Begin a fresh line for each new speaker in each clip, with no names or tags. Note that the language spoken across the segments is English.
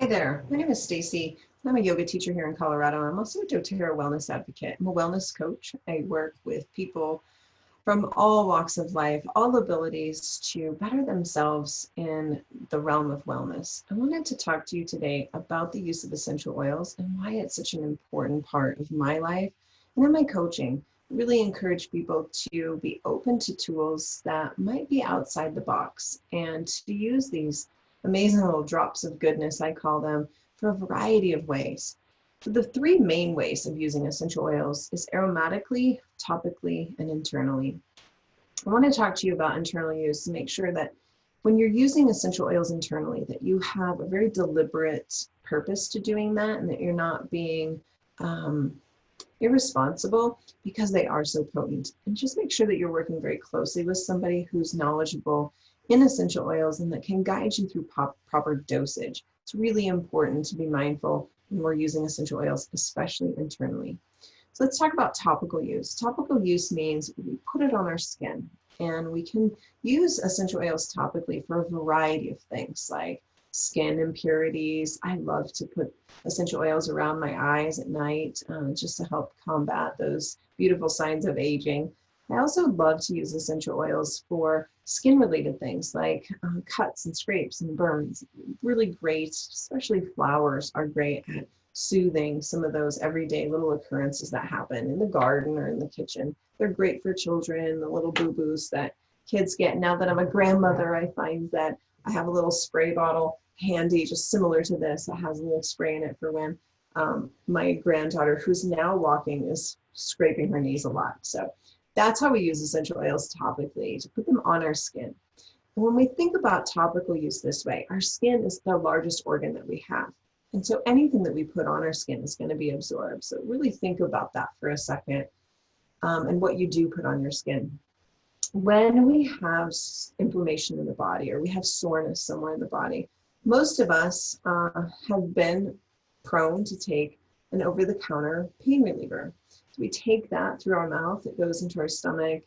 Hi there, my name is Stacie. I'm a yoga teacher here in Colorado. I'm also a doTERRA wellness advocate. I'm a wellness coach. I work with people from all walks of life, all abilities to better themselves in the realm of wellness. I wanted to talk to you today about the use of essential oils and why it's such an important part of my life and in my coaching. I really encourage people to be open to tools that might be outside the box and to use these amazing little drops of goodness, I call them, for a variety of ways. So the three main ways of using essential oils is aromatically, topically, and internally. I want to talk to you about internal use to make sure that when you're using essential oils internally, that you have a very deliberate purpose to doing that and that you're not being irresponsible because they are so potent. And just make sure that you're working very closely with somebody who's knowledgeable in essential oils and that can guide you through proper dosage. It's really important to be mindful when we're using essential oils, especially internally. So let's talk about topical use. Topical use means we put it on our skin, and we can use essential oils topically for a variety of things like skin impurities. I love to put essential oils around my eyes at night just to help combat those beautiful signs of aging. I also love to use essential oils for skin-related things like cuts and scrapes and burns. Really great, especially flowers are great at soothing some of those everyday little occurrences that happen in the garden or in the kitchen. They're great for children, the little boo-boos that kids get. Now that I'm a grandmother, I find that I have a little spray bottle handy, just similar to this, that has a little spray in it for when my granddaughter, who's now walking, is scraping her knees a lot. So that's how we use essential oils topically, to put them on our skin. And when we think about topical use this way, our skin is the largest organ that we have. And so anything that we put on our skin is going to be absorbed. So really think about that for a second and what you do put on your skin. When we have inflammation in the body or we have soreness somewhere in the body, most of us have been prone to take an over-the-counter pain reliever. So we take that through our mouth, it goes into our stomach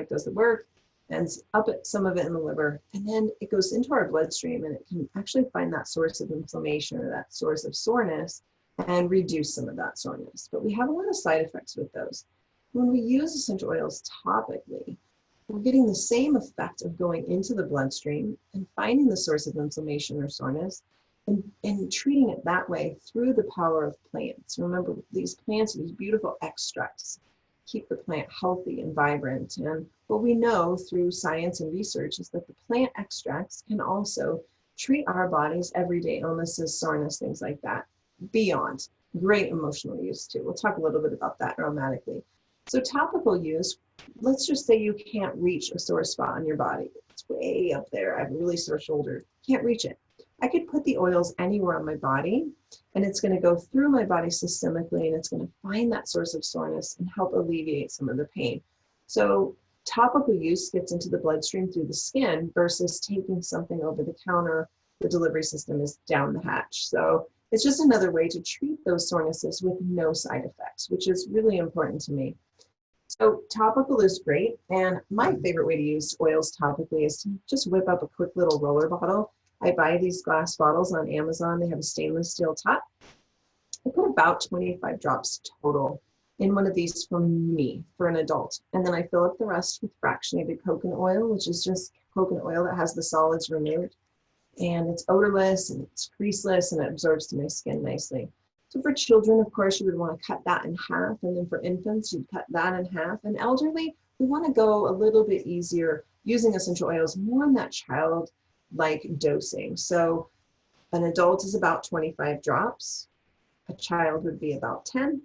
does the work, ends up at some of it in the liver, and then it goes into our bloodstream and it can actually find that source of inflammation or that source of soreness and reduce some of that soreness. But we have a lot of side effects with those. When we use essential oils topically, we're getting the same effect of going into the bloodstream and finding the source of inflammation or soreness and treating it that way through the power of plants. Remember, these plants are these beautiful extracts, keep the plant healthy and vibrant. And what we know through science and research is that the plant extracts can also treat our body's everyday illnesses, soreness, things like that, beyond. Great emotional use too. We'll talk a little bit about that aromatically. So topical use, let's just say you can't reach a sore spot on your body. It's way up there. I have a really sore shoulder. Can't reach it. I could put the oils anywhere on my body and it's going to go through my body systemically and it's going to find that source of soreness and help alleviate some of the pain. So topical use gets into the bloodstream through the skin versus taking something over the counter. The delivery system is down the hatch. So it's just another way to treat those sorenesses with no side effects, which is really important to me. So topical is great. And my favorite way to use oils topically is to just whip up a quick little roller bottle. I buy these glass bottles on Amazon. They have a stainless steel top. I put about 25 drops total in one of these for me, for an adult. And then I fill up the rest with fractionated coconut oil, which is just coconut oil that has the solids removed. And it's odorless and it's creaseless and it absorbs to my skin nicely. So for children, of course, you would want to cut that in half. And then for infants, you'd cut that in half. And elderly, we want to go a little bit easier using essential oils, more on that child-like dosing. So an adult is about 25 drops. A child would be about 10.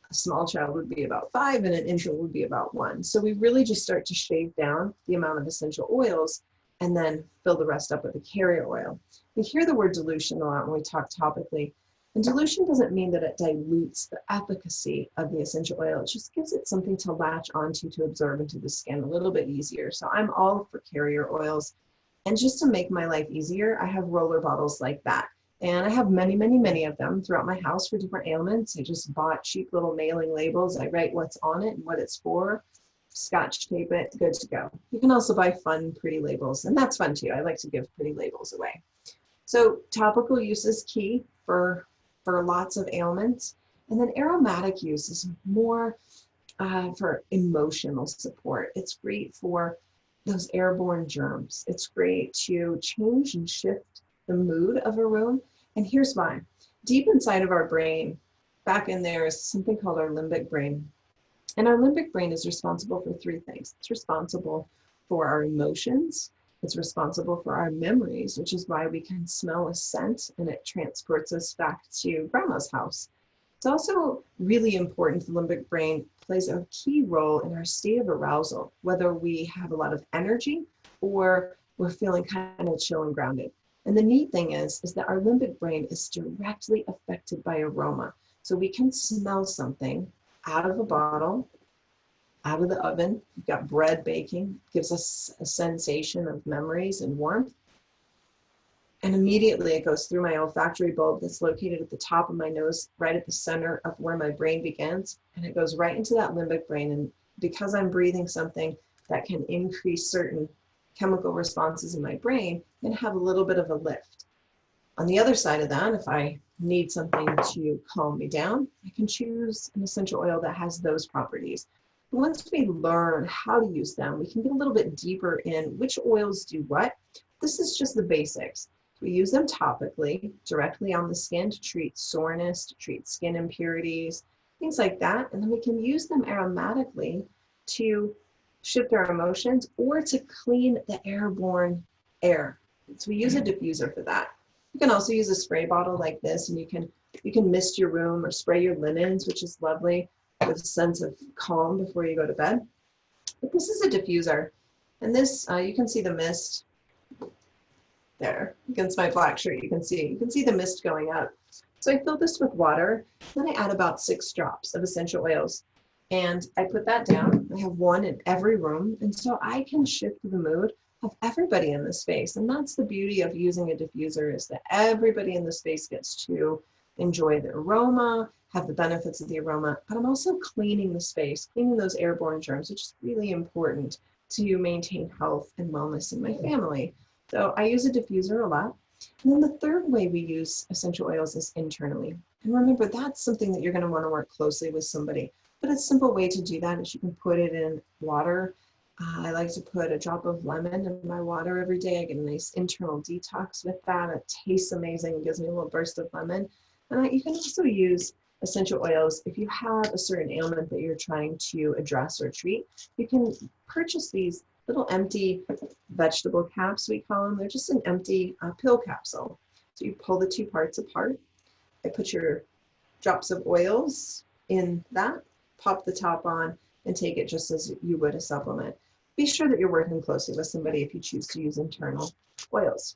A small child would be about 5, and an infant would be about 1. So we really just start to shave down the amount of essential oils and then fill the rest up with a carrier oil. We hear the word dilution a lot when we talk topically. And dilution doesn't mean that it dilutes the efficacy of the essential oil. It just gives it something to latch onto, to absorb into the skin a little bit easier. So I'm all for carrier oils. And just to make my life easier, I have roller bottles like that. And I have many, many, many of them throughout my house for different ailments. I just bought cheap little mailing labels. I write what's on it and what it's for, scotch tape it, good to go. You can also buy fun, pretty labels, and that's fun too. I like to give pretty labels away. So topical use is key for lots of ailments. And then aromatic use is more for emotional support. It's great for those airborne germs. It's great to change and shift the mood of a room. And here's why. Deep inside of our brain, back in there, is something called our limbic brain. And our limbic brain is responsible for three things. It's responsible for our emotions. It's responsible for our memories, which is why we can smell a scent and it transports us back to grandma's house. It's also really important. The limbic brain plays a key role in our state of arousal, whether we have a lot of energy or we're feeling kind of chill and grounded. And the neat thing is that our limbic brain is directly affected by aroma. So we can smell something out of a bottle, out of the oven. We've got bread baking, gives us a sensation of memories and warmth. And immediately it goes through my olfactory bulb that's located at the top of my nose, right at the center of where my brain begins. And it goes right into that limbic brain. And because I'm breathing something that can increase certain chemical responses in my brain, and have a little bit of a lift. On the other side of that, if I need something to calm me down, I can choose an essential oil that has those properties. Once we learn how to use them, we can get a little bit deeper in which oils do what. This is just the basics. We use them topically, directly on the skin to treat soreness, to treat skin impurities, things like that. And then we can use them aromatically to shift our emotions or to clean the airborne air. So we use a diffuser for that. You can also use a spray bottle like this, and you can mist your room or spray your linens, which is lovely, with a sense of calm before you go to bed. But this is a diffuser, and this you can see the mist there against my black shirt. You can see the mist going up. So I fill this with water, then I add about 6 drops of essential oils, and I put that down. I have one in every room, and so I can shift the mood of everybody in the space. And that's the beauty of using a diffuser, is that everybody in the space gets to enjoy the aroma, have the benefits of the aroma, but I'm also cleaning the space, cleaning those airborne germs, which is really important to maintain health and wellness in my family. So I use a diffuser a lot. And then the third way we use essential oils is internally. And remember, that's something that you're going to want to work closely with somebody. But a simple way to do that is you can put it in water. I like to put a drop of lemon in my water every day. I get a nice internal detox with that. It tastes amazing. It gives me a little burst of lemon. And you can also use essential oils if you have a certain ailment that you're trying to address or treat. You can purchase these little empty vegetable caps, we call them. They're just an empty pill capsule. So you pull the two parts apart. I put your drops of oils in that, pop the top on, and take it just as you would a supplement. Be sure that you're working closely with somebody if you choose to use internal oils.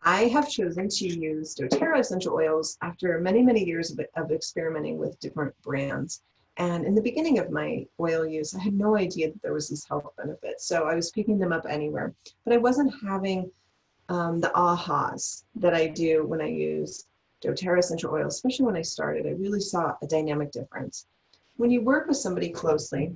I have chosen to use doTERRA essential oils after many, many years of experimenting with different brands. And in the beginning of my oil use, I had no idea that there was these health benefits. So I was picking them up anywhere, but I wasn't having the ahas that I do when I use doTERRA essential oils, especially when I started. I really saw a dynamic difference. When you work with somebody closely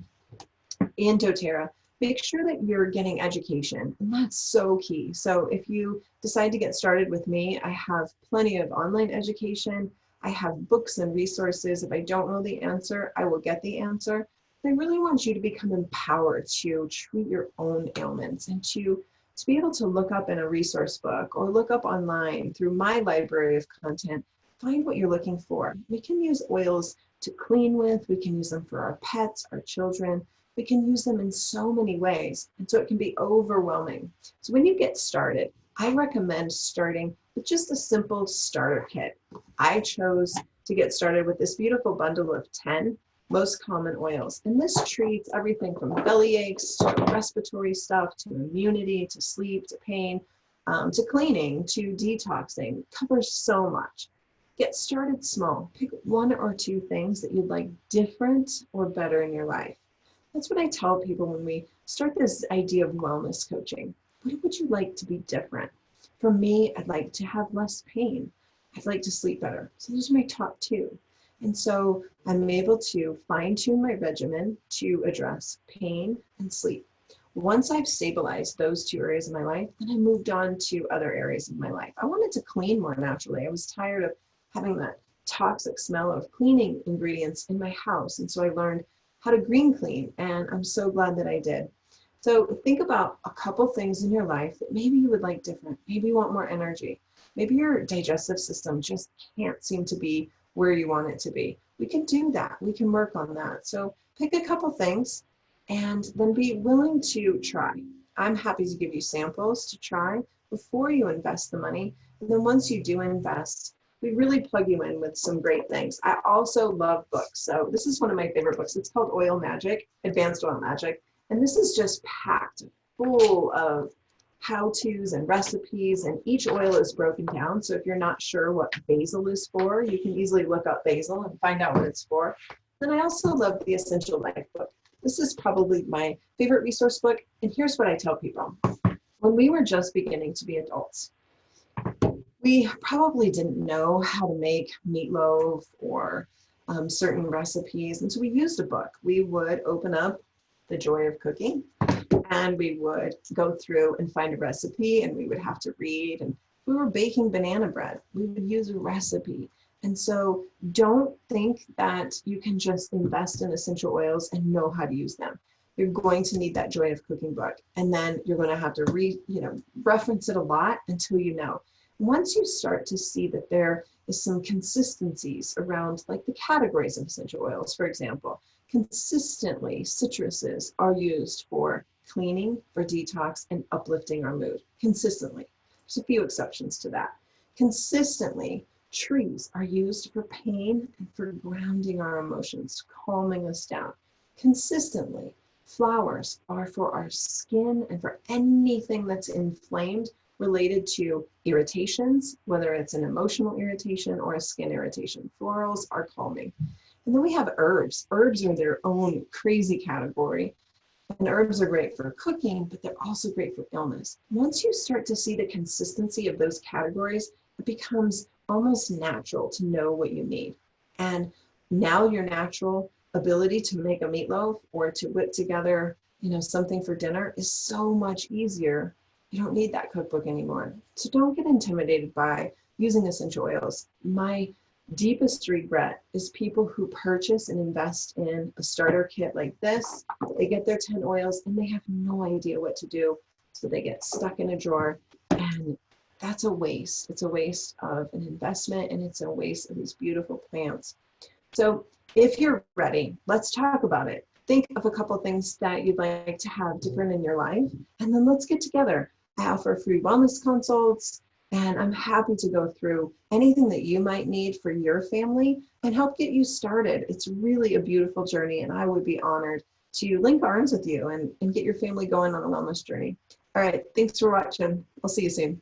in doTERRA, make sure that you're getting education, and that's so key. So if you decide to get started with me, I have plenty of online education. I have books and resources. If I don't know the answer, I will get the answer. I really want you to become empowered to treat your own ailments and to be able to look up in a resource book or look up online through my library of content, find what you're looking for. We can use oils to clean with. We can use them for our pets, our children. We can use them in so many ways. And so it can be overwhelming. So when you get started, I recommend starting with just a simple starter kit. I chose to get started with this beautiful bundle of 10 most common oils. And this treats everything from belly aches to respiratory stuff, to immunity, to sleep, to pain, to cleaning, to detoxing. It covers so much. Get started small. Pick 1 or 2 things that you'd like different or better in your life. That's what I tell people when we start this idea of wellness coaching. What would you like to be different? For me, I'd like to have less pain. I'd like to sleep better. So those are my top 2. And so I'm able to fine-tune my regimen to address pain and sleep. Once I've stabilized those two areas of my life, then I moved on to other areas of my life. I wanted to clean more naturally. I was tired of having that toxic smell of cleaning ingredients in my house. And so I learned how to green clean, and I'm so glad that I did. So think about a couple things in your life that maybe you would like different. Maybe you want more energy. Maybe your digestive system just can't seem to be where you want it to be. We can do that. We can work on that. So pick a couple things and then be willing to try. I'm happy to give you samples to try before you invest the money. And then once you do invest, we really plug you in with some great things. I also love books. So this is one of my favorite books. It's called Oil Magic, Advanced Oil Magic. And this is just packed full of how-tos and recipes, and each oil is broken down. So if you're not sure what basil is for, you can easily look up basil and find out what it's for. Then I also love the Essential Life book. This is probably my favorite resource book. And here's what I tell people. When we were just beginning to be adults, we probably didn't know how to make meatloaf or certain recipes. And so we used a book. We would open up The Joy of Cooking, and we would go through and find a recipe, and we would have to read. And if we were baking banana bread, we would use a recipe. And so don't think that you can just invest in essential oils and know how to use them. You're going to need that Joy of Cooking book, and then you're going to have to reference it a lot until you know. Once you start to see that there is some consistencies around, like the categories of essential oils, for example, consistently citruses are used for cleaning, for detox, and uplifting our mood. Consistently. There's a few exceptions to that. Consistently, trees are used for pain and for grounding our emotions, calming us down. Consistently, flowers are for our skin and for anything that's inflamed related to irritations, whether it's an emotional irritation or a skin irritation. Florals are calming. And then we have herbs. Herbs are their own crazy category. And herbs are great for cooking, but they're also great for illness. Once you start to see the consistency of those categories, it becomes almost natural to know what you need. And now your natural ability to make a meatloaf or to whip together, something for dinner is so much easier. You don't need that cookbook anymore. So don't get intimidated by using essential oils. My deepest regret is people who purchase and invest in a starter kit like this. They get their 10 oils and they have no idea what to do. So they get stuck in a drawer, and that's a waste. It's a waste of an investment, and it's a waste of these beautiful plants. So if you're ready, let's talk about it. Think of a couple things that you'd like to have different in your life, and then let's get together. I offer free wellness consults, and I'm happy to go through anything that you might need for your family and help get you started. It's really a beautiful journey, and I would be honored to link arms with you and get your family going on a wellness journey. All right, thanks for watching. I'll see you soon.